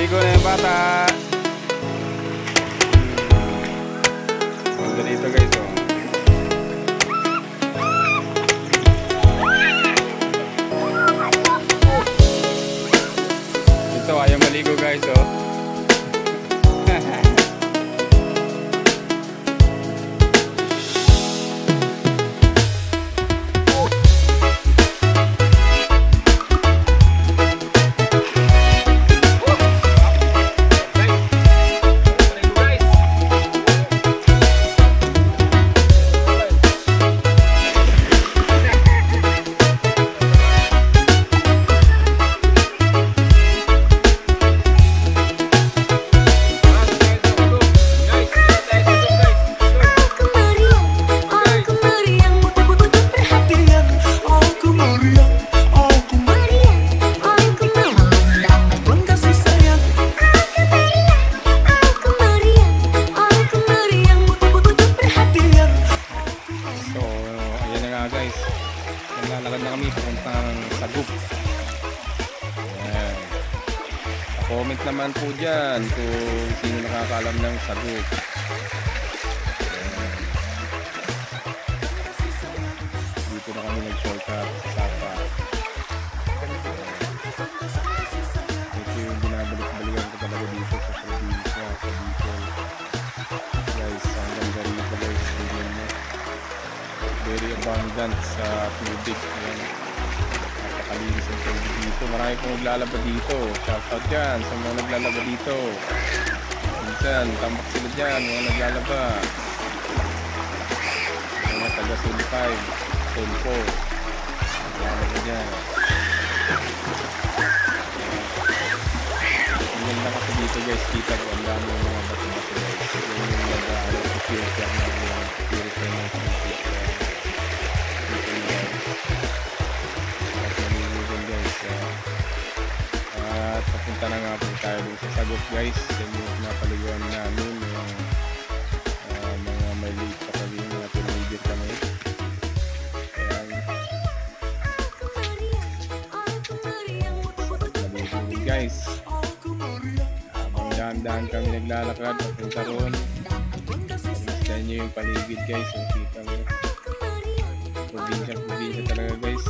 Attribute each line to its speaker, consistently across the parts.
Speaker 1: Maligo na yung bata. Ganda dito guys, oh. Ito, ayaw maligo guys, oh. Guys, naglalakad na kami papuntang Sagup. Ayan. Comment naman po dyan kung sino nakakaalam ng Sagup. Ayan. Dito na kami nag-shortcut sa Sapa. Ito yung binabalik-balikan ko talaga dito sa probinsya, sa Bicol. Guys, ang ganda rito guys. Very abundant sa tubig. Ayan. Napakalinis ang tubig dito. Marami pong naglalaba dito. Shoutout dyan sa mga naglalaba dito. Minsan, tambak sila dyan, mga naglalaba. Mga taga Sul 5, Sul 4. Naglalaba dyan. Ang ganda kasi dito guys, kita ko ang dami ng mga bato-bato guys. Yung nag-purify ng purify ng tubig. At papunta na nga po tayo dun sa Sagup guys. Yan yung napaliguan namin yung mga may liit pa kami, mga teenager kami. Ayan, guys, habang dahan-dahan kami naglalakad papunta ron. Gusto nyo yung paligid guys, yung kita mo. Probinsya talaga guys.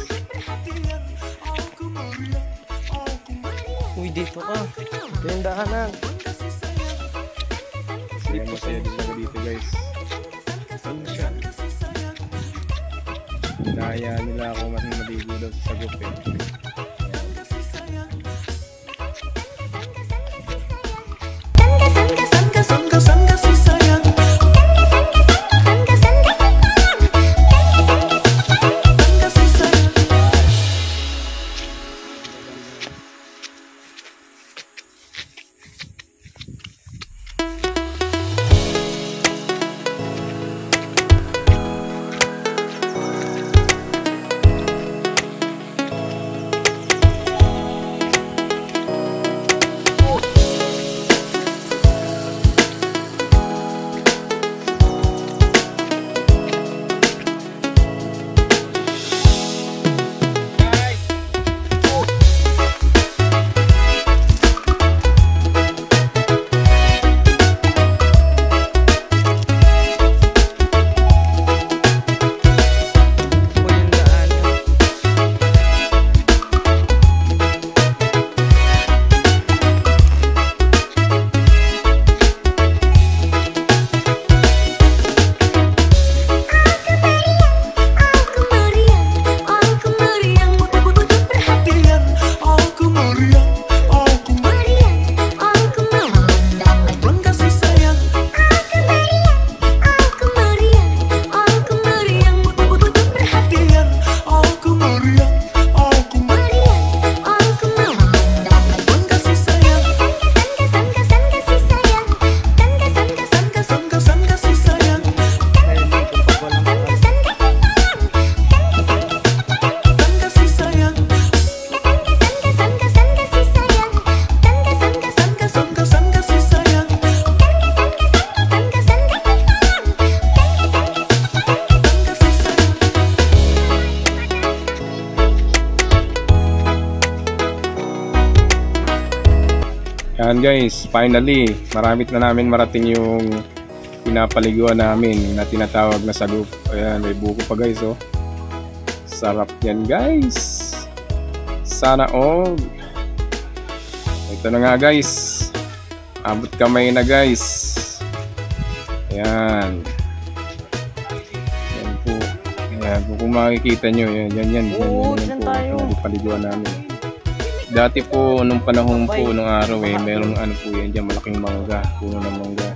Speaker 2: Uy, dito ka. Ito yung daanan.
Speaker 1: Kaya masaya din ako dito guys. Naya nila ako mas maligo daw sa Sagup eh. Yan guys, finally, marami na namin marating yung pinapaliguan namin na tinatawag na sagup. Ayan, may buko pa guys, oh. Sarap yan guys. Sana all. Ito na nga guys. Abot kamay na guys. Ayan. Yan po. Ayan po kung makikita nyo. Yan.
Speaker 2: Oo,
Speaker 1: Yan
Speaker 2: dyan
Speaker 1: po.
Speaker 2: tayo.
Speaker 1: Pinapaliguan namin. Dati po, nung panahon po, nung araw merong ano po yan dyan, malaking mangga, puno ng mangga.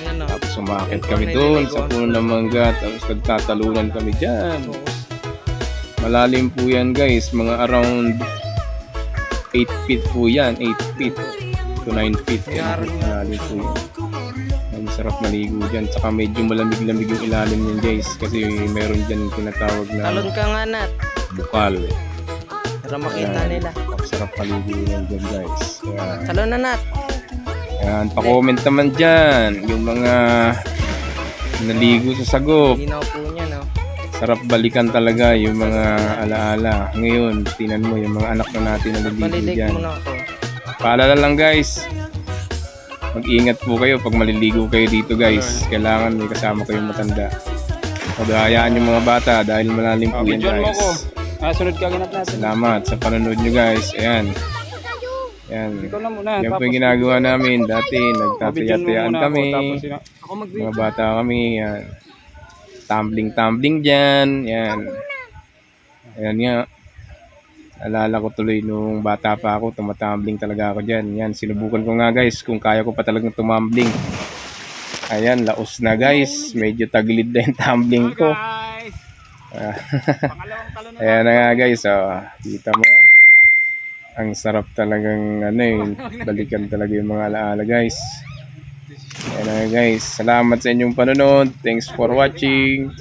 Speaker 2: Yan, oh.
Speaker 1: Tapos umakit kami doon sa puno ng mangga, tapos nagtatalunan kami dyan. Malalim po yan guys, mga around 8 feet po yan, 8 feet to 9 feet. Malalim po yan. Ang sarap maligo dyan, saka medyo malamig-lamig yung ilalim yan guys, kasi meron dyan tinatawag na
Speaker 2: Talon ka nga, Nat.
Speaker 1: bukal.
Speaker 2: Para makita nila.
Speaker 1: Sarap paligo yan dyan guys. Ayan.
Speaker 2: Talon na, Nat.
Speaker 1: Ayan, pa-comment naman dyan yung mga naligo sa sagop.
Speaker 2: Linaw po niya, no?
Speaker 1: Sarap balikan talaga yung mga alaala. Ngayon, tinan mo yung mga anak na natin na naligo
Speaker 2: Malilig
Speaker 1: dyan.
Speaker 2: muna ako.
Speaker 1: Paalala lang guys, mag-ingat po kayo pag maliligo kayo dito guys. Kailangan may kasama kayong matanda. Paghahayaan yung mga bata dahil malalim po yan guys.
Speaker 3: Sunod ka ganap natin.
Speaker 1: Salamat sa panonood nyo guys. Ayan. Ayan.
Speaker 3: Ikaw na muna.
Speaker 1: Yan po yung ginagawa namin. Dati nagtatayatayaan kami.
Speaker 2: Ako
Speaker 1: Mga bata kami. Yan. Tumbling dyan. Yan. Ayan nga. Alala ko tuloy nung bata pa ako. Tumatumbling talaga ako dyan. Yan. Sinubukan ko nga guys kung kaya ko pa talagang tumambling. Ayan. Laos na guys. Medyo tagilid na yung tumbling ko. Ayan na nga guys, oh, kita mo, ang sarap talagang balikan talaga yung mga alaala guys. Ayan na nga guys, salamat sa inyong panonood, thanks for watching,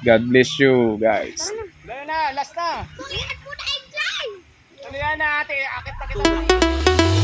Speaker 1: God bless you guys.
Speaker 3: Last na. Tuloy na ate, akit na kita.